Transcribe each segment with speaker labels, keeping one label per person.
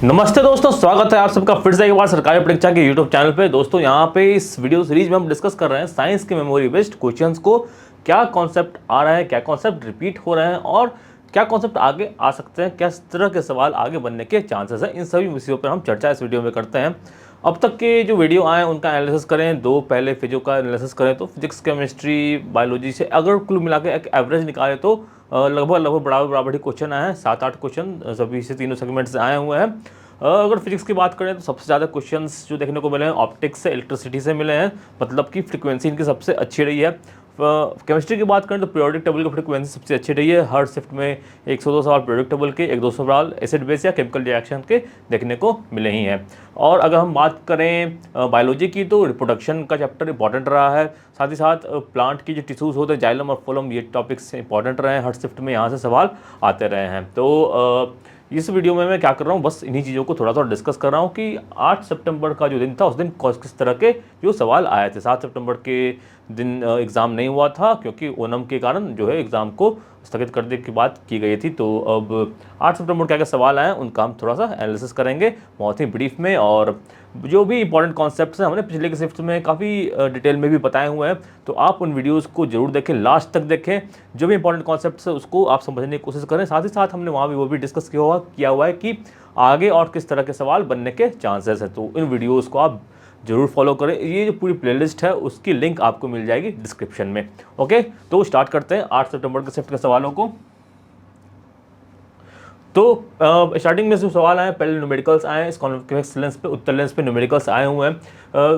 Speaker 1: नमस्ते दोस्तों, स्वागत है आप सबका फिर से एक बार सरकारी परीक्षा के YouTube चैनल पे। दोस्तों यहाँ पे इस वीडियो सीरीज में हम डिस्कस कर रहे हैं साइंस के मेमोरी बेस्ड क्वेश्चंस को, क्या कॉन्सेप्ट आ रहा है, क्या कॉन्सेप्ट रिपीट हो रहे हैं और क्या कॉन्सेप्ट आगे आ सकते हैं, किस तरह के सवाल आगे बनने के चांसेस हैं, इन सभी विषयों पर हम चर्चा इस वीडियो में करते हैं। अब तक के जो वीडियो आए उनका एनालिसिस करें, दो पहले फिजियो का एनालिसिस करें तो फिजिक्स, केमिस्ट्री, बायोलॉजी से अगर कुल मिला के एक एवरेज निकाले तो लगभग बराबर ही क्वेश्चन आए हैं। 7-8 क्वेश्चन सभी से तीनों सेगमेंट से आए हुए हैं। अगर फिजिक्स की बात करें तो सबसे ज़्यादा क्वेश्चंस जो देखने को मिले हैं ऑप्टिक्स से, इलेक्ट्रिसिटी से मिले हैं, मतलब कि फ्रीक्वेंसी इनकी सबसे अच्छी रही है। केमिस्ट्री की बात करें तो पीरियोडिक टेबल की फ्रीक्वेंसी सबसे अच्छी रही है। हर शिफ्ट में 102 सवाल पीरियोडिक टेबल के, 1-2 सवाल एसिड बेस या केमिकल रिएक्शन के देखने को मिले ही हैं। और अगर हम बात करें बायोलॉजी की तो रिप्रोडक्शन का चैप्टर इंपॉर्टेंट रहा है, साथ ही साथ प्लांट की जो टिश्यूज़ होते हैं जाइलम और फोलम, ये टॉपिक्स इंपॉर्टेंट रहे हैं। हर शिफ्ट में यहाँ से सवाल आते रहे हैं। तो इस वीडियो में मैं क्या कर रहा हूँ, बस इन्हीं चीज़ों को थोड़ा डिस्कस कर रहा हूँ कि 8 सितंबर का जो दिन था उस दिन किस तरह के जो सवाल आए थे। 7 सितंबर के दिन एग्ज़ाम नहीं हुआ था क्योंकि ओणम के कारण जो है एग्ज़ाम को स्थगित करने की बात की गई थी। तो अब 8 सितंबर क्या क्या सवाल आए हैं उनका हम थोड़ा सा एनालिसिस करेंगे बहुत ही ब्रीफ में। और जो भी इंपॉर्टेंट कॉन्सेप्ट्स हैं हमने पिछले के शिफ्ट में काफ़ी डिटेल में भी बताए हुए हैं, तो आप उन वीडियोस को जरूर देखें, लास्ट तक देखें। जो भी इंपॉर्टेंट कॉन्सेप्ट्स है उसको आप समझने की कोशिश करें। साथ ही साथ हमने वहाँ भी वो भी डिस्कस किया हुआ है कि आगे और किस तरह के सवाल बनने के चांसेस हैं। तो इन वीडियोज़ को आप जरूर फॉलो करें। ये जो पूरी प्लेलिस्ट है उसकी लिंक आपको मिल जाएगी डिस्क्रिप्शन में। ओके, तो स्टार्ट करते हैं 8 सितंबर के शिफ्ट के सवालों को। तो स्टार्टिंग में जो सवाल आए, पहले न्यूमेरिकल्स आए, इस कॉन्वेक्स लेंस पे, उत्तल लेंस पे न्यूमेरिकल्स आए हुए हैं।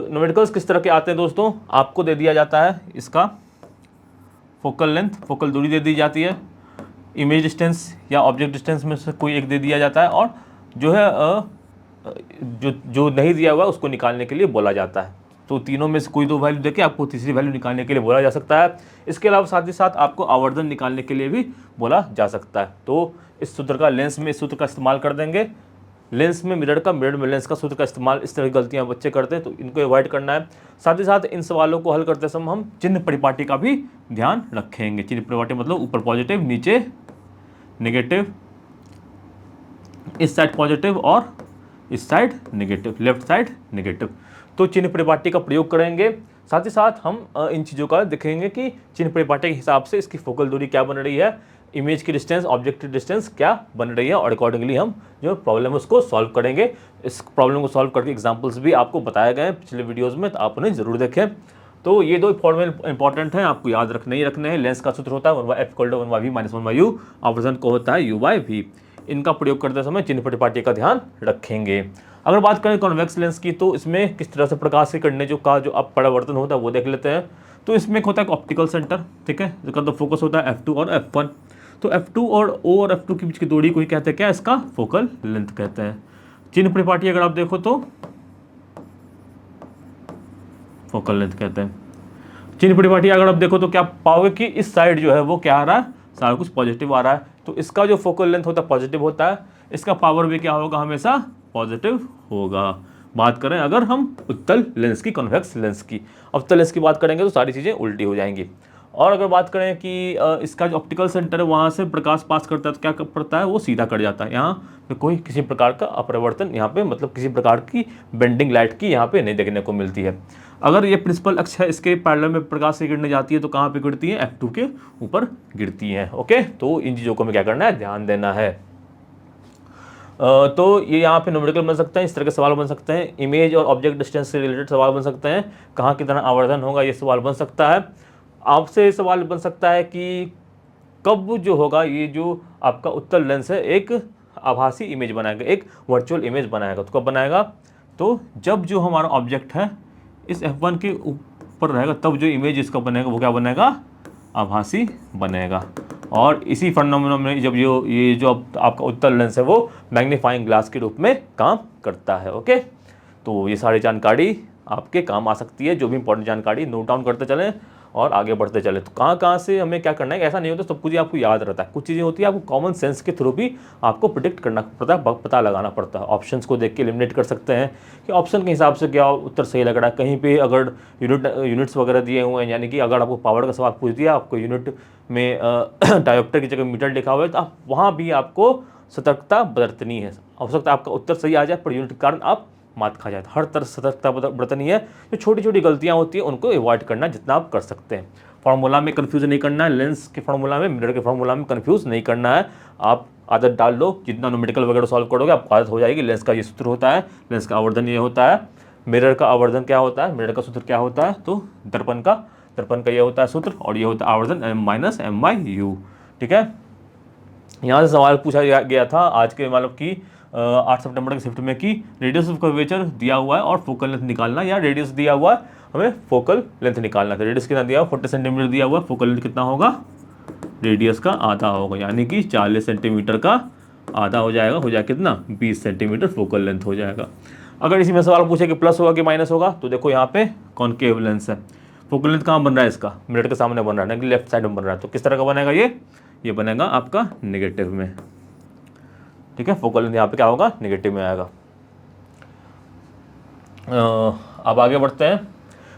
Speaker 1: न्यूमेरिकल्स किस तरह के आते हैं दोस्तों, आपको दे दिया जाता है इसका फोकल लेंथ, फोकल दूरी दे दी जाती है, इमेज डिस्टेंस या ऑब्जेक्ट डिस्टेंस में से कोई एक दे दिया जाता है, और जो है जो नहीं दिया हुआ उसको निकालने के लिए बोला जाता है। तो तीनों में से कोई दो वैल्यू देके आपको तीसरी वैल्यू निकालने के लिए बोला जा सकता है। इसके अलावा साथ ही साथ आपको आवर्धन निकालने के लिए भी बोला जा सकता है। तो इस सूत्र का, लेंस में इस सूत्र का इस्तेमाल कर देंगे। लेंस में मिरर का, मिरर में लेंस का सूत्र का इस्तेमाल, इस तरह की गलतियां बच्चे करते हैं तो इनको अवॉइड करना है। साथ ही साथ इन सवालों को हल करते समय हम चिन्ह परिपाटी का भी ध्यान रखेंगे। चिन्ह परिपाटी मतलब ऊपर पॉजिटिव, नीचे नेगेटिव, इस साइड पॉजिटिव और इस side negative, left side negative. तो चिन्ह परिपाटी का प्रयोग करेंगे। साथ ही साथ हम इन चीज़ों का देखेंगे कि चिन्ह परिपाटी के हिसाब से इसकी फोकल दूरी क्या बन रही है, इमेज की डिस्टेंस, ऑब्जेक्ट की डिस्टेंस क्या बन रही है, और अकॉर्डिंगली हम जो प्रॉब्लम है उसको सॉल्व करेंगे। इस प्रॉब्लम को सॉल्व करके एग्जाम्पल्स भी आपको बताए गए हैं पिछले वीडियोज़ में, तो आप उन्हें जरूर देखें। तो ये दो फॉर्मूले इंपॉर्टेंट हैं, आपको याद रखने ही रखने हैं। लेंस का सूत्र होता है 1/f=1/v - 1/u, आवर्धन को होता है u/v। इनका प्रयोग करते समय चिन्ह परिपाटी का ध्यान रखेंगे। अगर बात करें कॉन्वेक्स लेंस की तो इसमें किस तरह से प्रकाश की किरणें जो अब परावर्तन होता है वो देख लेते हैं। तो इसमें एक होता है ऑप्टिकल सेंटर, ठीक है, जिसका तो फोकस होता है f2 और f1। तो f2 और O और f2 के बीच की दूरी को ही कहते हैं क्या, इसका फोकल लेंथ कहते हैं। चिन्ह परिपाटी अगर आप देखो तो फोकल लेंथ कहते हैं। चिन्ह परिपाटी अगर आप देखो तो क्या पाओगे कि इस साइड जो है वो क्या आ रहा है, सारा कुछ पॉजिटिव आ रहा है। तो इसका जो फोकल लेंथ होता है पॉजिटिव होता है, इसका पावर भी क्या होगा, हमेशा पॉजिटिव होगा। बात करें अगर हम उत्तल लेंस की, कॉन्वेक्स लेंस की। अवतल लेंस की बात करेंगे तो सारी चीज़ें उल्टी हो जाएंगी। और अगर बात करें कि इसका जो ऑप्टिकल सेंटर है वहाँ से प्रकाश पास करता है तो क्या पड़ता है, वो सीधा कट जाता है। यहाँ पे कोई किसी प्रकार का अपरिवर्तन, यहाँ पे मतलब किसी प्रकार की बेंडिंग लाइट की यहाँ पे नहीं देखने को मिलती है। अगर ये प्रिंसिपल अक्ष है, इसके पैरेलल में प्रकाश से गिरने जाती है तो कहाँ पे गिरती है, f2 के ऊपर गिरती है। ओके, तो इन चीज़ों को हमें क्या करना है, ध्यान देना है। तो ये यहाँ पे न्यूमेरिकल बन सकते हैं, इस तरह के सवाल बन सकते हैं। इमेज और ऑब्जेक्ट डिस्टेंस से रिलेटेड सवाल बन सकते हैं, कहाँ कितना आवर्धन होगा ये सवाल बन सकता है। आपसे सवाल बन सकता है कि कब जो होगा ये जो आपका उत्तल लेंस है एक आभासी इमेज बनाएगा, एक वर्चुअल इमेज बनाएगा। तो कब बनाएगा, तो जब जो हमारा ऑब्जेक्ट है इस f1 के ऊपर रहेगा तब जो इमेज इसका बनेगा वो क्या बनेगा, आभासी बनेगा। और इसी फिनोमेनन में जब ये जो आपका उत्तल लेंस है वो मैग्नीफाइंग ग्लास के रूप में काम करता है। ओके, तो ये सारी जानकारी आपके काम आ सकती है। जो भी इंपॉर्टेंट जानकारी नोट डाउन करते चलें और आगे बढ़ते चले। तो कहाँ से हमें क्या करना है, ऐसा नहीं होता सब कुछ ही आपको याद रहता है। कुछ चीज़ें होती है आपको कॉमन सेंस के थ्रू भी आपको प्रिडिक्ट करना पड़ता है, पता लगाना पड़ता है। ऑप्शंस को देख के एलिमिनेट कर सकते हैं कि ऑप्शन के हिसाब से क्या उत्तर सही लग रहा है। कहीं पे अगर यूनिट्स वगैरह दिए हुए हैं, यानी कि अगर आपको पावर का सवाल पूछ दिया, आपको यूनिट में डायोप्टर की जगह मीटर लिखा हुआ है, तो आप वहाँ भी आपको सतर्कता बरतनी है। हो सकता है आपका उत्तर सही आ जाए पर यूनिट के कारण आप मात खा जाए। हर तरह से सतर्कता बरतनी है। जो छोटी छोटी गलतियाँ होती हैं उनको अवॉइड करना जितना आप कर सकते हैं। फार्मूला में कन्फ्यूज़ नहीं करना है, लेंस के फार्मूला में, मिरर के फार्मूला में कन्फ्यूज़ नहीं करना है। आप आदत डाल लो, जितना न्यूमेरिकल वगैरह सॉल्व करोगे आपको आदत हो जाएगी। लेंस का ये सूत्र होता है, लेंस का आवर्धन ये होता है, मिरर का आवर्धन क्या होता है, मिरर का सूत्र क्या होता है, तो दर्पण का ये होता है सूत्र, और ये होता है आवर्धन m-m/u। ठीक है, यहाँ से सवाल पूछा गया था आज के मतलब कि 8 सितंबर के शिफ्ट में कि रेडियस ऑफ कर्वेचर दिया हुआ है और फोकल लेंथ निकालना, या रेडियस दिया हुआ है हमें फोकल लेंथ निकालना था। रेडियस कितना दिया हुआ, 40 सेंटीमीटर दिया हुआ है, फोकल लेंथ कितना होगा, रेडियस का आधा होगा, यानी कि 40 सेंटीमीटर का आधा हो जाएगा कितना, 20 सेंटीमीटर फोकल लेंथ हो जाएगा। अगर इसी में सवाल पूछे कि प्लस होगा कि माइनस होगा, तो देखो यहाँ पे कॉनकेव लेंस है, फोकल लेंथ कहाँ बन रहा है, इसका मिरर के सामने बन रहा है, लेफ्ट साइड में बन रहा है, तो किस तरह का बनेगा ये बनेगा आपका नेगेटिव में। ठीक है, फोकल लेंथ यहाँ पे क्या होगा, नेगेटिव में आएगा। अब आगे बढ़ते हैं।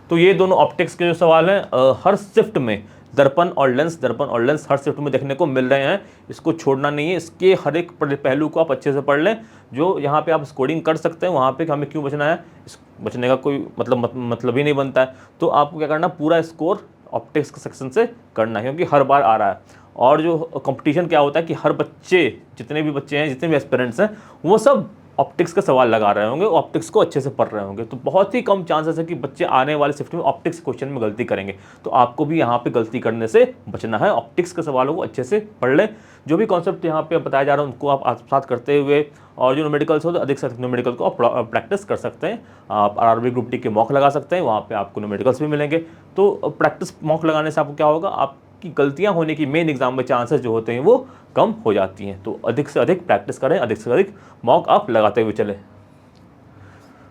Speaker 1: तो ये दोनों ऑप्टिक्स के जो सवाल हैं हर शिफ्ट में दर्पण और लेंस हर शिफ्ट में देखने को मिल रहे हैं। इसको छोड़ना नहीं है, इसके हर एक पहलू को आप अच्छे से पढ़ लें। जो यहाँ पे आप स्कोरिंग कर सकते हैं वहाँ पे हमें क्यों बचना है, इस बचने का कोई मतलब ही नहीं बनता है। तो आपको क्या करना, पूरा स्कोर ऑप्टिक्स के सेक्शन से करना है, क्योंकि हर बार आ रहा है। और जो कंपटीशन क्या होता है कि हर बच्चे, जितने भी बच्चे हैं, जितने भी एस्पिरेंट्स हैं, वो सब ऑप्टिक्स का सवाल लगा रहे होंगे, ऑप्टिक्स को अच्छे से पढ़ रहे होंगे। तो बहुत ही कम चांसेस है कि बच्चे आने वाले शिफ्ट में ऑप्टिक्स क्वेश्चन में गलती करेंगे। तो आपको भी यहाँ पे गलती करने से बचना है, ऑप्टिक्स के सवालों को अच्छे से पढ़ लें। जो भी कॉन्सेप्ट यहाँ पे बताया जा रहा है उनको आप आत्मसात करते हुए, और जो न्यूमेरिकल्स हो तो अधिक से अधिक न्यूमेरिकल को आप प्रैक्टिस कर सकते हैं। आप आरआरबी ग्रुप डी के मॉक लगा सकते हैं, वहाँ पर आपको न्यूमेरिकल्स भी मिलेंगे। तो प्रैक्टिस मॉक लगाने से आपको क्या होगा, आपकी गलतियाँ होने की मेन एग्जाम में चांसेस जो होते हैं वो कम हो जाती हैं। तो अधिक से अधिक प्रैक्टिस करें, अधिक से अधिक मॉक आप लगाते हुए चलें।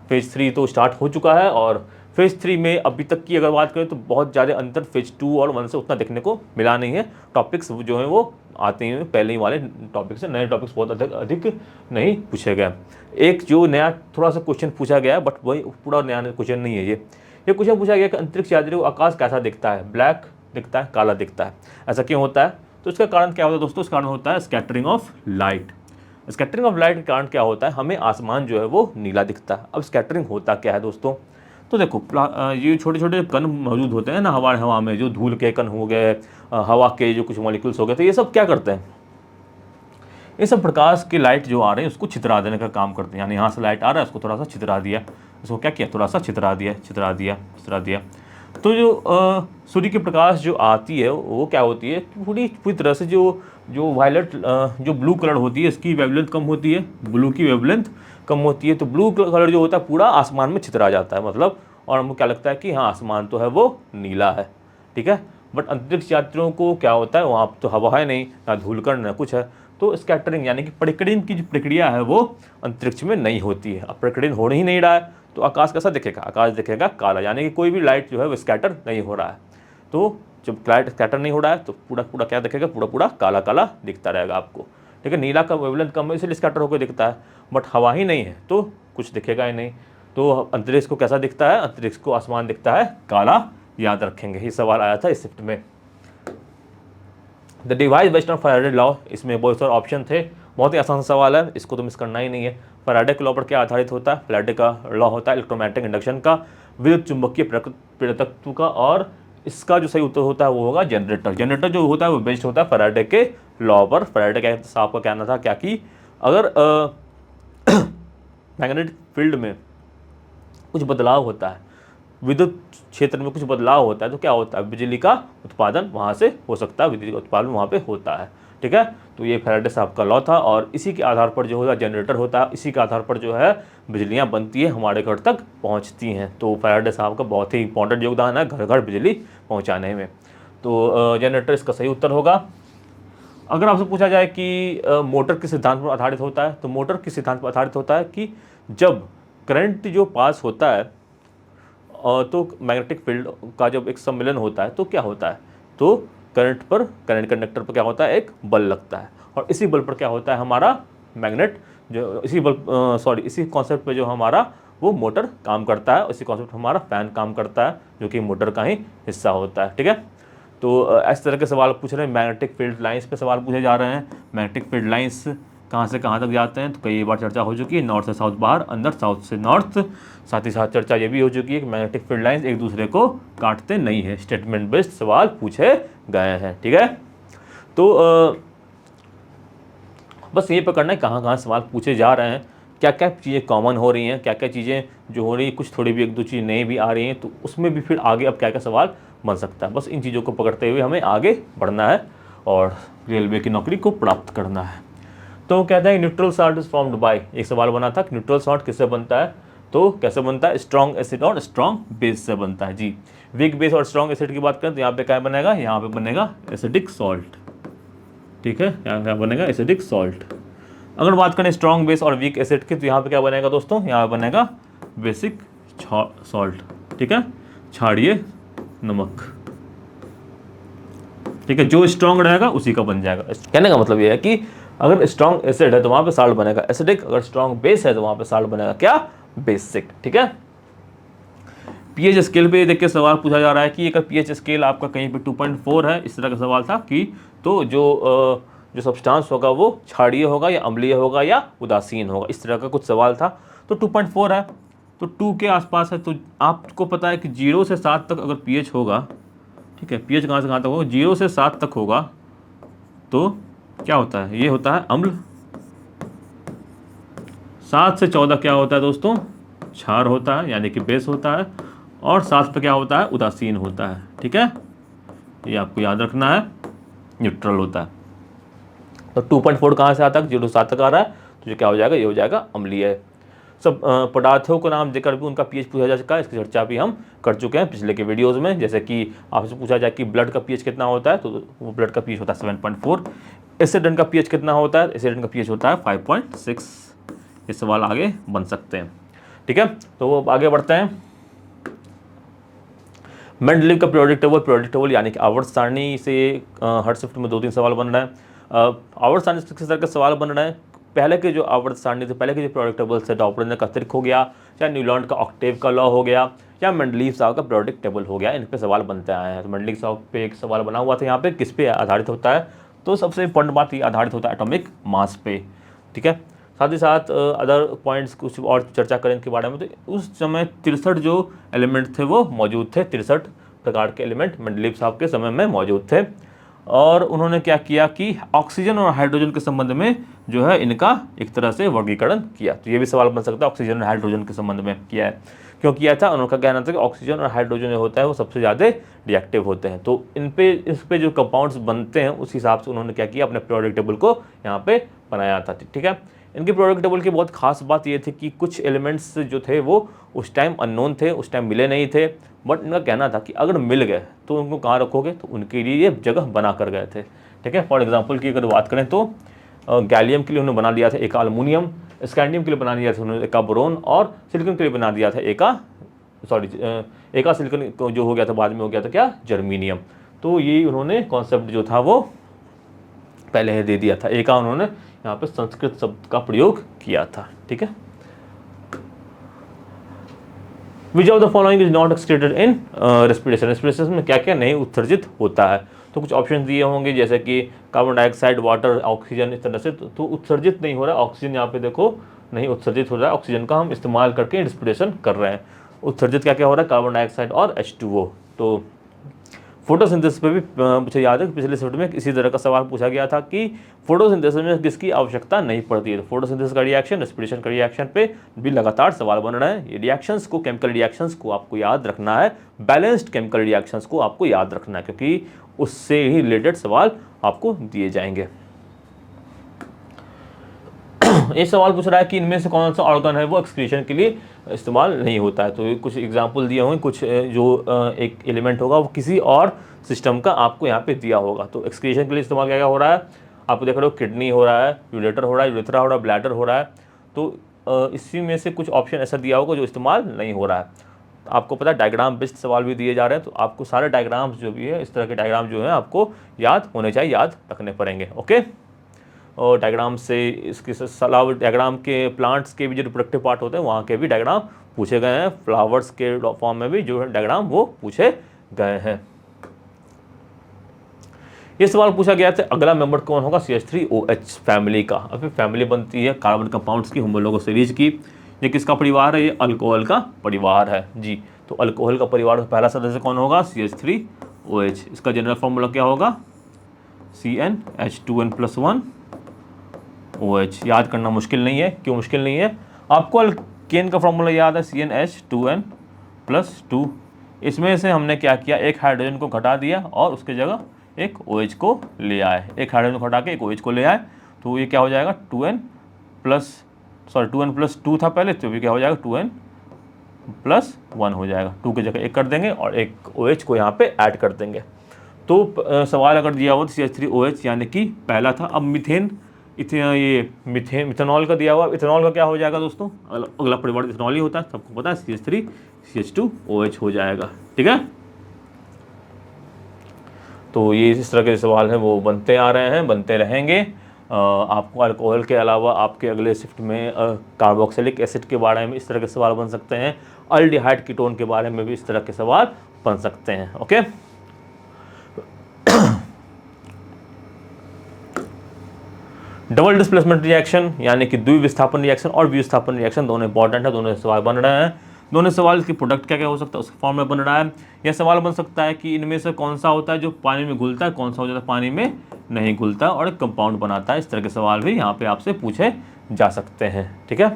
Speaker 1: फेज़ 3 तो स्टार्ट हो चुका है, और फेज़ 3 में अभी तक की अगर बात करें तो बहुत ज़्यादा अंतर फेज़ 2 और 1 से उतना देखने को मिला नहीं है। टॉपिक्स जो हैं वो आते हैं पहले ही वाले टॉपिक्स से, नए टॉपिक्स बहुत अधिक नहीं पूछे गए। एक जो नया थोड़ा सा क्वेश्चन पूछा गया, बट वही पूरा नया क्वेश्चन नहीं है। ये क्वेश्चन पूछा गया कि अंतरिक्ष यात्रियों को आकाश कैसा दिखता है, ब्लैक दिखता है, काला दिखता है, ऐसा क्यों होता है। तो इसका कारण क्या होता है दोस्तों, इसका कारण होता है scattering of light. Scattering of light के कारण क्या होता है, हमें आसमान जो है वो नीला दिखता है। अब स्कैटरिंग होता क्या है दोस्तों, तो देखो ये छोटे छोटे कण मौजूद होते हैं ना हवा में, जो धूल के कण हो गए, हवा के जो कुछ मॉलिक्यूल्स हो गए, तो ये सब क्या करते हैं, ये सब प्रकाश की लाइट जो आ रही है उसको छितरा देने का काम करते हैं। यानी यहाँ से लाइट आ रहा है, उसको थोड़ा सा छितरा दिया, उसको क्या किया, थोड़ा सा छितरा दिया। तो जो सूर्य की प्रकाश जो आती है वो क्या होती है, पूरी तरह से जो वायलेट जो ब्लू कलर होती है, इसकी वेवलेंथ कम होती है, ब्लू की वेवलेंथ कम होती है। तो ब्लू कलर जो होता है पूरा आसमान में छितरा जाता है मतलब, और हमको क्या लगता है कि हाँ आसमान तो है वो नीला है। ठीक है, बट अंतरिक्ष यात्रियों को क्या होता है, वहाँ तो हवा है नहीं, ना धूलकण ना कुछ है। तो स्कैटरिंग यानी कि प्रकीर्णन की जो प्रक्रिया है वो अंतरिक्ष में नहीं होती है। अब प्रकीर्णन हो ही नहीं रहा है तो आकाश कैसा दिखेगा, आकाश दिखेगा काला, यानी कि कोई भी लाइट जो है वो स्कैटर नहीं हो रहा है। तो जब लाइट स्कैटर नहीं हो रहा है तो पूरा क्या दिखेगा, पूरा काला काला दिखता रहेगा आपको। ठीक है, नीला का वेवलेंथ कम है इसलिए स्कैटर होकर दिखता है, बट हवा ही नहीं है तो कुछ दिखेगा ही नहीं। तो अंतरिक्ष को कैसा दिखता है, अंतरिक्ष को आसमान दिखता है काला, याद रखेंगे। ये सवाल आया था इस शिफ्ट में। The device based on Faraday law, इसमें बहुत सारे ऑप्शन थे, बहुत ही आसान सवाल है, इसको तो मिस करना ही नहीं है। फैराडे के लॉ पर क्या आधारित होता है, फैराडे का लॉ होता है इलेक्ट्रोमैग्नेटिक इंडक्शन का, विद्युत चुंबकीय प्रेरकत्व का, और इसका जो सही उत्तर होता है वो होगा जनरेटर। जनरेटर जो होता है वो बेस्ड होता है फैराडे के लॉ पर। फैराडे साहब का कहना था क्या कि अगर मैग्नेटिक फील्ड में कुछ बदलाव होता है, विद्युत क्षेत्र में कुछ बदलाव होता है, तो क्या होता है, बिजली का उत्पादन वहाँ से हो सकता है, बिजली का उत्पादन वहाँ पे होता है। ठीक है, तो ये फैराडे साहब का लॉ था, और इसी के आधार पर जो होता है जनरेटर होता है, इसी के आधार पर जो है बिजलियाँ बनती है, हमारे घर तक पहुँचती हैं। तो फैराडे साहब का बहुत ही इंपॉर्टेंट योगदान है घर घर बिजली पहुँचाने में। तो जनरेटर इसका सही उत्तर होगा। अगर आपसे पूछा जाए कि मोटर किस सिद्धांत पर आधारित होता है, तो मोटर किस सिद्धांत पर आधारित होता है कि जब करंट जो पास होता है तो मैग्नेटिक फील्ड का जब एक सम्मिलन होता है तो क्या होता है, तो करंट कंडक्टर पर क्या होता है, एक बल लगता है, और इसी बल पर क्या होता है हमारा मैग्नेट जो इसी कॉन्सेप्ट पे जो हमारा वो मोटर काम करता है, इसी कॉन्सेप्ट हमारा फैन काम करता है जो कि मोटर का ही हिस्सा होता है। ठीक है, तो इस तरह के सवाल पूछ रहे हैं। मैग्नेटिक फील्ड लाइंस पे सवाल पूछे जा रहे हैं। मैग्नेटिक फील्ड लाइंस कहाँ से कहाँ तक जाते हैं, तो कई बार चर्चा हो चुकी है, नॉर्थ से साउथ बाहर, अंदर साउथ से नॉर्थ। साथ ही साथ चर्चा ये भी हो चुकी है कि मैग्नेटिक फील्ड लाइंस एक दूसरे को काटते नहीं है। स्टेटमेंट बेस्ड सवाल पूछे गए हैं, ठीक है। तो बस ये पकड़ना है कहाँ कहाँ सवाल पूछे जा रहे हैं, क्या क्या चीज़ें कॉमन हो रही हैं, क्या क्या चीज़ें जो हो रही हैं, कुछ थोड़ी भी एक दो चीज़ नई भी आ रही हैं, तो उसमें भी फिर आगे अब क्या क्या सवाल बन सकता है। बस इन चीज़ों को पकड़ते हुए हमें आगे बढ़ना है और रेलवे की नौकरी को प्राप्त करना है। तो कहते हैं neutral salt is formed by, एक सवाल बना था कि न्यूट्रल सॉल्ट किससे बनता है, तो कैसे बनता है, स्ट्रॉन्ग एसिड और स्ट्रॉन्ग बेस से बनता है जी। वीक बेस और स्ट्रॉन्ग एसिड की बात करें तो यहाँ पे क्या बनेगा, यहाँ पे बनेगा एसिडिक सॉल्ट, ठीक है, यहाँ क्या बनेगा एसिडिक सॉल्ट। अगर बात करें स्ट्रॉन्ग बेस और वीक एसिड की तो यहाँ पे क्या बनेगा दोस्तों, यहाँ पे बनेगा बेसिक सॉल्ट, ठीक है, क्षारीय नमक, ठीक है, जो स्ट्रॉन्ग रहेगा उसी का बन जाएगा। कहने का मतलब ये है कि अगर स्ट्रॉन्ग एसिड है तो वहाँ पे साल्ट बनेगा एसिडिक, अगर स्ट्रॉन्ग बेस है तो वहाँ पे साल्ट बनेगा क्या, बेसिक, ठीक है। पीएच स्केल पे देख के सवाल पूछा जा रहा है कि अगर पीएच स्केल आपका कहीं पे 2.4 है, इस तरह का सवाल था कि तो जो सब्सटेंस होगा वो क्षारीय होगा या अम्लीय होगा या उदासीन होगा, इस तरह का कुछ सवाल था। तो 2.4 है तो 2 के आसपास है, तो आपको पता है कि 0 से 7 तक अगर पीएच होगा, ठीक है, पीएच कहाँ से कहाँ तक होगा, 0 से 7 तक होगा, तो क्या होता है, ये होता है अम्ल। 7 से 14 क्या होता है दोस्तों, क्षार होता है यानी कि बेस होता है, और 7 पे क्या होता है, उदासीन होता है, ठीक है, ये आपको याद रखना है, न्यूट्रल होता है। तो 2.4 कहाँ से आता है, 0 से 7 तक आ रहा है, तो ये क्या हो जाएगा, ये हो जाएगा अम्लीय। सब पदार्थों को नाम देकर भी उनका पीएच पूछा जा चुका है, इसकी चर्चा भी हम कर चुके हैं पिछले के वीडियोज़ में। जैसे कि आपसे पूछा जाए कि ब्लड का पीएच कितना होता है, तो वो ब्लड का पीएच होता है 7.4। एसिड का पीएच कितना होता है, एसिड का पीएच होता है 5.6। ये सवाल आगे बन सकते हैं, ठीक है। तो वो आगे बढ़ते हैं। मेंडलीव का पीरियोडिक टेबल यानी कि आवर्त सारणी से हर शिफ्ट में 2-3 सवाल बन रहे हैं। आवर्त सारणी से किस तरह के सवाल बन रहे हैं, पहले के जो आवर्त सारणी थे, पहले के जो पीरियोडिक टेबल से डॉपलर का त्रिक हो गया, या न्यूलैंड का ऑक्टेव का लॉ हो गया, या मेंडलीव साहब का पीरियोडिक टेबल हो गया, इन पे सवाल बनते आए हैं। तो मेंडलीव साहब पे एक सवाल बना हुआ था, यहाँ पे किस पे आधारित होता है, तो सबसे इंपॉर्टेंट बात ये आधारित होता है एटॉमिक मास पे, ठीक है। साथ ही साथ अदर पॉइंट्स कुछ और चर्चा करें इनके बारे में। तो उस समय 63 जो एलिमेंट थे वो मौजूद थे, 63 प्रकार के एलिमेंट मेंडलीव साहब के समय में मौजूद थे, और उन्होंने क्या किया कि ऑक्सीजन और हाइड्रोजन के संबंध में जो है इनका एक तरह से वर्गीकरण किया। तो ये भी सवाल बन सकता है, ऑक्सीजन और हाइड्रोजन के संबंध में किया है, क्यों किया था, उनका कहना था कि ऑक्सीजन और हाइड्रोजन जो होता है वो सबसे ज़्यादा रिएक्टिव होते हैं, तो इस पे जो कंपाउंड्स बनते हैं उस हिसाब से उन्होंने क्या किया, अपने पीरियोडिक टेबल को यहाँ पे बनाया था, ठीक है। इनके पीरियोडिक टेबल की बहुत खास बात ये थी कि कुछ एलिमेंट्स जो थे वो उस टाइम अननोन थे, उस टाइम मिले नहीं थे, बट इनका कहना था कि अगर मिल गए तो उनको कहाँ रखोगे, तो उनके लिए ये जगह बना कर गए थे, ठीक है। फॉर एग्जांपल की अगर बात करें तो गैलियम के लिए उन्होंने बना लिया था एक अल्मोनियम, स्कैंडियम के लिए बना लिया था उन्होंने एक बोरोन, और सिलिकॉन के लिए बना दिया था एक सिलिकॉन जो हो गया था बाद में हो गया था क्या, जर्मीनियम। तो ये उन्होंने कॉन्सेप्ट जो था वो पहले ही दे दिया था, एक उन्होंने यहाँ पे संस्कृत शब्द का प्रयोग किया था, ठीक है। Which of the following is not excreted in respiration, respiration में क्या क्या नहीं उत्सर्जित होता है, तो कुछ ऑप्शन दिए होंगे जैसे कि कार्बन डाइऑक्साइड, वाटर, ऑक्सीजन, इस तरह से। तो उत्सर्जित नहीं हो रहा है, ऑक्सीजन यहाँ पे देखो नहीं उत्सर्जित हो रहा है, ऑक्सीजन का हम इस्तेमाल करके रेस्पिरेशन कर रहे हैं। उत्सर्जित क्या क्या हो रहा है, कार्बन डाइऑक्साइड और H2O। तो फोटोसिंथेसिस पे भी मुझे याद है कि पिछले शिफ्ट में इसी तरह का सवाल पूछा गया था कि फोटोसिंथेसिस में किसकी आवश्यकता नहीं पड़ती है। तो फोटोसिंथेसिस का रिएक्शन, रेस्पिरेशन का रिएक्शन पे भी लगातार सवाल बन रहे हैं। ये रिएक्शंस को, केमिकल रिएक्शंस को आपको याद रखना है, बैलेंस्ड केमिकल रिएक्शंस को आपको याद रखना है, क्योंकि उससे ही रिलेटेड सवाल आपको दिए जाएंगे। एक सवाल पूछ रहा है कि इनमें से कौन सा ऑर्गन है वो एक्सक्रीशन के लिए इस्तेमाल नहीं होता है। तो कुछ एग्जाम्पल दिए होंगे, कुछ जो एक एलिमेंट होगा वो किसी और सिस्टम का आपको यहाँ पे दिया होगा। तो एक्सक्रीशन के लिए इस्तेमाल क्या क्या हो रहा है, आप देख रहे हो किडनी हो रहा है, यूरेटर हो रहा है, यूरेथ्रा हो रहा है, ब्लैडर हो रहा है। तो इसी में से कुछ ऑप्शन ऐसा दिया होगा जो इस्तेमाल नहीं हो रहा है। आपको पता है डायग्राम बेस्ड सवाल भी दिए जा रहे हैं, तो आपको सारे डायग्राम्स जो भी है, इस तरह के डायग्राम जो है आपको याद होने चाहिए, याद रखने पड़ेंगे, ओके। और डायग्राम से इसके अलावा डायग्राम के प्लांट्स के भी जो रिप्रोडक्टिव पार्ट होते हैं वहाँ के भी डायग्राम पूछे गए हैं, फ्लावर्स के फॉर्म में भी जो है डायग्राम वो पूछे गए हैं। ये सवाल पूछा गया था अगला मेंबर कौन होगा CH3OH फैमिली का। अभी फैमिली बनती है कार्बन कंपाउंड्स की होमोलोगस सीरीज की। ये किसका परिवार है? ये अल्कोहल का परिवार है जी। तो अल्कोहल का परिवार का पहला सदस्य कौन होगा? CH3OH। इसका जनरल फॉर्मूला क्या होगा? CnH2n+1 OH। याद करना मुश्किल नहीं है। क्यों मुश्किल नहीं है? आपको अल्केन का फॉर्मूला याद है CnH2n+2। इसमें से हमने क्या किया, एक हाइड्रोजन को घटा दिया और उसके जगह एक OH को ले आए। एक हाइड्रोजन को घटा के एक OH को ले आए, तो ये क्या हो जाएगा 2n+2 था पहले, तो ये क्या हो जाएगा 2n+1 हो जाएगा। 2 की जगह 1 कर देंगे और एक OH को यहाँ पे ऐड कर देंगे। तो सवाल अगर दिया हुआ तो CH3OH यानी कि पहला था। अब मिथेनॉल का दिया हुआ, इथेनॉल का क्या हो जाएगा दोस्तों? अगला परिवार इथेनॉल ही होता है, सबको पता है। CH3CH2OH हो जाएगा। ठीक है, तो ये इस तरह के सवाल हैं वो बनते आ रहे हैं, बनते रहेंगे। आपको अल्कोहल के अलावा आपके अगले शिफ्ट में कार्बोक्सिलिक एसिड के बारे में इस तरह के सवाल बन सकते हैं। अल्डिहाइड कीटोन के बारे में भी इस तरह के सवाल बन सकते हैं। ओके, डबल डिस्प्लेसमेंट रिएक्शन यानी कि द्विविस्थापन रिएक्शन और विस्थापन रिएक्शन दोनों इंपॉर्टेंट है। दोनों सवाल बन रहे हैं। दोनों सवाल की प्रोडक्ट क्या क्या हो सकता है उसके फॉर्म में बन रहा है। यह सवाल बन सकता है कि इनमें से कौन सा होता है जो पानी में घुलता है, कौन सा हो जाता है पानी में नहीं घुलता और एक कंपाउंड बनाता है। इस तरह के सवाल भी यहाँ पे आपसे पूछे जा सकते हैं। ठीक है,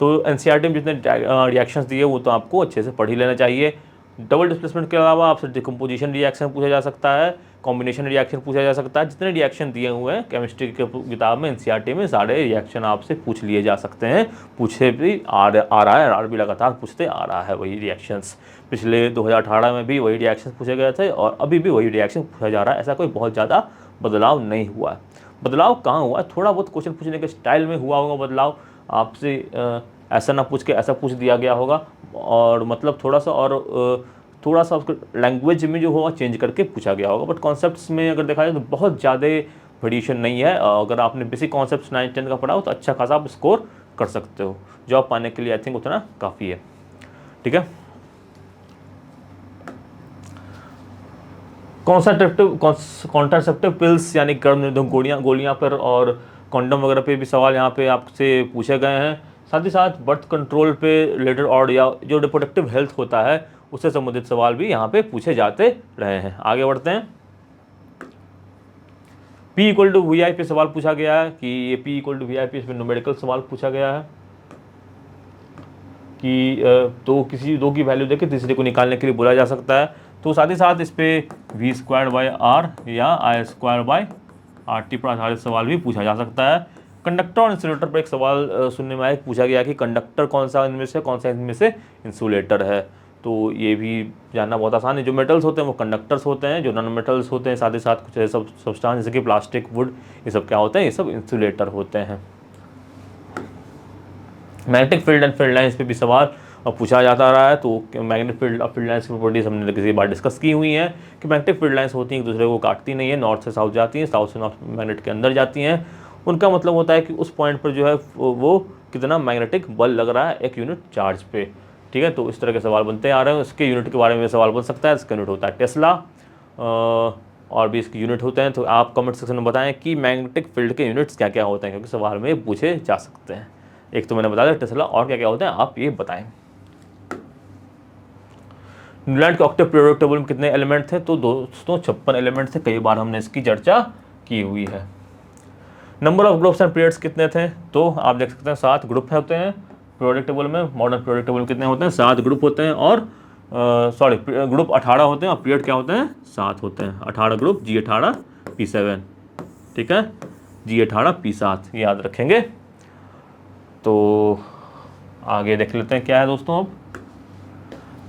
Speaker 1: तो एनसीईआरटी में जितने रिएक्शंस दिए वो तो आपको अच्छे से पढ़ ही लेना चाहिए। डबल डिस्प्लेसमेंट के अलावा आपसे डिकम्पोजिशन रिएक्शन पूछा जा सकता है, कॉम्बिनेशन रिएक्शन पूछा जा सकता है। जितने रिएक्शन दिए हुए हैं केमिस्ट्री की किताब में, एनसीईआरटी में, सारे रिएक्शन आपसे पूछ लिए जा सकते हैं। पूछे भी आ रहा है और भी लगातार पूछते आ रहा है वही रिएक्शंस। पिछले 2018 में भी वही रिएक्शंस पूछे गए थे और अभी भी वही रिएक्शन पूछा जा रहा है। ऐसा कोई बहुत ज़्यादा बदलाव नहीं हुआ है। बदलाव कहाँ हुआ है? थोड़ा बहुत क्वेश्चन पूछने के स्टाइल में हुआ होगा बदलाव। आपसे ऐसा ना पूछ के ऐसा पूछ दिया गया होगा और मतलब थोड़ा सा उसको लैंग्वेज में जो होगा चेंज करके पूछा गया होगा। बट कॉन्सेप्ट्स में अगर देखा जाए तो बहुत ज़्यादा वेरिएशन नहीं है। अगर आपने बेसिक कॉन्सेप्ट्स 9th 10th का पढ़ा हो तो अच्छा खासा आप स्कोर कर सकते हो। जॉब पाने के लिए आई थिंक उतना काफ़ी है। ठीक है, कॉन्ट्रासेप्टिव पिल्स यानी गर्भ निरोधक गोलियाँ पर और कॉन्डम वगैरह पे भी सवाल यहाँ पे आपसे पूछे गए हैं। साथ ही साथ बर्थ कंट्रोल पे रिलेटेड और या जो रिप्रोडक्टिव हेल्थ होता है उससे संबंधित सवाल भी यहाँ पे पूछे जाते रहे हैं। आगे बढ़ते हैं। P=VI पे सवाल पूछा गया है कि ये P=VI पे इसमें न्यूमेरिकल सवाल पूछा गया है कि किसी दो की वैल्यू देके तीसरे को निकालने के लिए बोला जा सकता है। तो साथ ही साथ इस पे V²/R या I²/RT पर आधारित सवाल भी पूछा जा सकता है। कंडक्टर और इंसुलेटर पर एक सवाल सुनने में आया, पूछा गया कि कंडक्टर कौन सा इनमें से इंसुलेटर है। तो ये भी जानना बहुत आसान है। जो मेटल्स होते हैं वो कंडक्टर्स होते हैं, जो नॉन मेटल्स होते हैं साथ ही साथ कुछ ऐसा सब्सटेंस जैसे कि प्लास्टिक, वुड, ये सब क्या होते हैं? ये सब इंसुलेटर होते हैं। Magnetic field and field lines पे भी सवाल पूछा जाता रहा है। तो मैग्नेटिक फील्ड लाइंस की प्रॉपर्टीज हमने किसी बार डिस्कस की हुई हैं कि मैग्नेटिक फील्ड लाइंस होती हैं एक दूसरे को काटती नहीं है, नॉर्थ से साउथ जाती हैं, साउथ से नॉर्थ मैग्नेट के अंदर जाती हैं। उनका मतलब होता है कि उस पॉइंट पर जो है वो कितना मैग्नेटिक बल लग रहा है एक यूनिट चार्ज पे। ठीक है, तो इस तरह के सवाल बनते आ रहे हैं। इसके यूनिट के बारे में सवाल बन सकता है। इसका यूनिट होता है टेस्ला और भी इसके यूनिट होते हैं। तो आप कमेंट सेक्शन में बताएं कि मैग्नेटिक फील्ड के यूनिट्स क्या क्या होते हैं, क्योंकि सवाल में पूछे जा सकते हैं। एक तो मैंने बता दिया टेस्ला, और क्या क्या होते हैं आप ये बताएं। न्यूलैंड के ऑक्टेव पीरियोडिक टेबल में कितने एलिमेंट थे? तो दोस्तों 56 एलिमेंट थे। कई बार हमने इसकी चर्चा की हुई है। Number of groups and periods कितने थे? तो आप देख सकते हैं 7 ग्रुप होते हैं पीरियोडिक टेबल में। मॉडर्न पीरियोडिक टेबल कितने होते हैं? 7 ग्रुप होते हैं और ग्रुप 18 होते हैं और पीरियड क्या होते हैं? 7 होते हैं। 18 ग्रुप, G18 P7। ठीक है, G18 P7 याद रखेंगे। तो आगे देख लेते हैं क्या है दोस्तों। अब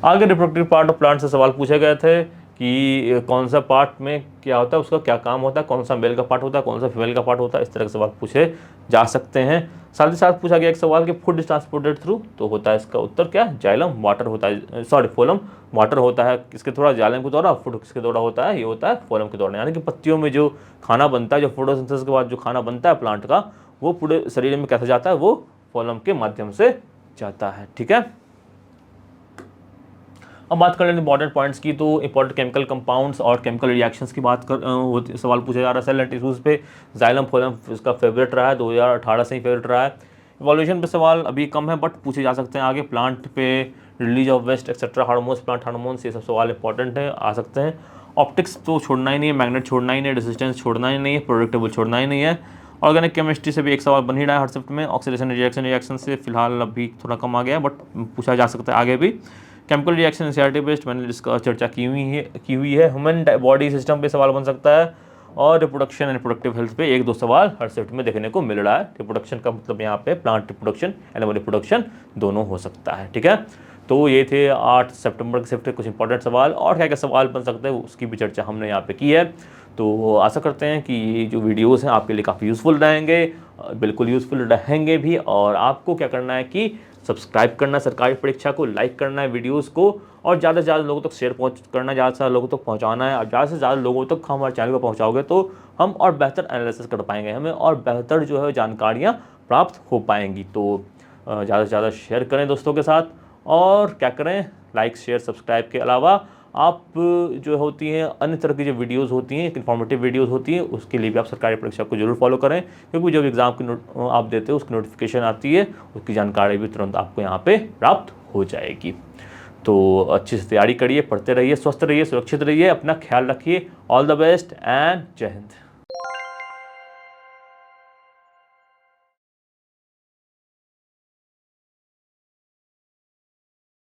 Speaker 1: आगे रिप्रोडक्टिव पार्ट ऑफ प्लांट से सवाल पूछे गए थे कि कौन सा पार्ट में क्या होता है, उसका क्या काम होता है, कौन सा मेल का पार्ट होता है, कौन सा फीमेल का पार्ट होता है। इस तरह के सवाल पूछे जा सकते हैं। साथ ही साथ पूछा गया एक सवाल कि फूड इज ट्रांसपोर्टेड थ्रू, तो होता है इसका उत्तर क्या? जाइलम वाटर होता है, फोलम वाटर होता है। किसके द्वारा? जाइलम के द्वारा। फूड किसके द्वारा होता है? ये होता है फोलम के द्वारा। यानी कि पत्तियों में जो खाना बनता है, जो फोटोसिंथेसिस के बाद जो खाना बनता है प्लांट का, वो पूरे शरीर में कैसे जाता है? वो फोलम के माध्यम से जाता है। ठीक है, अब बात कर लें इंपॉर्टेंट पॉइंट्स की, तो इंपॉर्टेंट केमिकल कंपाउंड्स और केमिकल रिएक्शंस की बात कर सवाल पूछा जा रहा है सेल एंड टिश्यूज़ पे। जाइलम फोलम इसका फेवरेट रहा है, 2018 से ही फेवरेट रहा है। इवोल्यूशन पे सवाल अभी कम है बट पूछे जा सकते हैं आगे। प्लांट पे release of waste etcetera hormones, plant hormones, ये सब सवाल इंपॉर्टेंट है, आ सकते हैं। ऑप्टिक्स तो छोड़ना ही नहीं है, मैग्नेट छोड़ना ही नहीं है, रेजिस्टेंस छोड़ना ही नहीं है, प्रोडक्टेबल छोड़ना ही नहीं है। ऑर्गेनिक केमिस्ट्री से भी एक सवाल बन ही रहा है हर शिफ्ट में। ऑक्सीडेशन रिएक्शन से फिलहाल अभी थोड़ा कम आ गया है बट पूछा जा सकता है आगे भी। केमिकल रिएक्शन एनसीईआरटी बेस्ड मैंने जिसका चर्चा की हुई है। ह्यूमन बॉडी सिस्टम पे सवाल बन सकता है, और रिप्रोडक्शन एंड रिप्रोडक्टिव हेल्थ पे एक दो सवाल हर शिफ्ट में देखने को मिल रहा है। रिप्रोडक्शन का मतलब यहाँ पे प्लांट रिप्रोडक्शन, एनिमल रिप्रोडक्शन दोनों हो सकता है, ठीक है। तो ये थे 8 सितंबर के शिफ्ट के कुछ इंपॉर्टेंट सवाल, और क्या क्या सवाल बन सकते हैं उसकी भी चर्चा हमने यहाँ पे की है। तो आशा करते हैं कि ये जो वीडियोस हैं आपके लिए काफ़ी यूज़फुल रहेंगे, बिल्कुल यूज़फुल रहेंगे भी। और आपको क्या करना है कि सब्सक्राइब करना है सरकारी परीक्षा को, लाइक करना है वीडियोस को, और ज़्यादा से ज़्यादा लोगों तक शेयर करना है, ज़्यादा से ज़्यादा लोगों तक पहुँचाना है। और ज़्यादा से ज़्यादा लोगों तक हमारे चैनल को पहुँचाओगे तो हम और बेहतर एनालिसिस कर पाएंगे, हमें और बेहतर जो है जानकारियाँ प्राप्त हो पाएंगी। तो ज़्यादा से ज़्यादा शेयर करें दोस्तों के साथ, और क्या करें, लाइक शेयर सब्सक्राइब के अलावा आप जो होती हैं अन्य तरह की जो वीडियोस होती हैं, इन्फॉर्मेटिव वीडियोस होती हैं, उसके लिए भी आप सरकारी परीक्षा को जरूर फॉलो करें, क्योंकि जब एग्ज़ाम की आप देते हो उसकी नोटिफिकेशन आती है, उसकी जानकारी भी तुरंत आपको यहाँ पे प्राप्त हो जाएगी। तो अच्छी से तैयारी करिए, पढ़ते रहिए, स्वस्थ रहिए, सुरक्षित रहिए, अपना ख्याल रखिए। ऑल द बेस्ट एंड जय हिंद।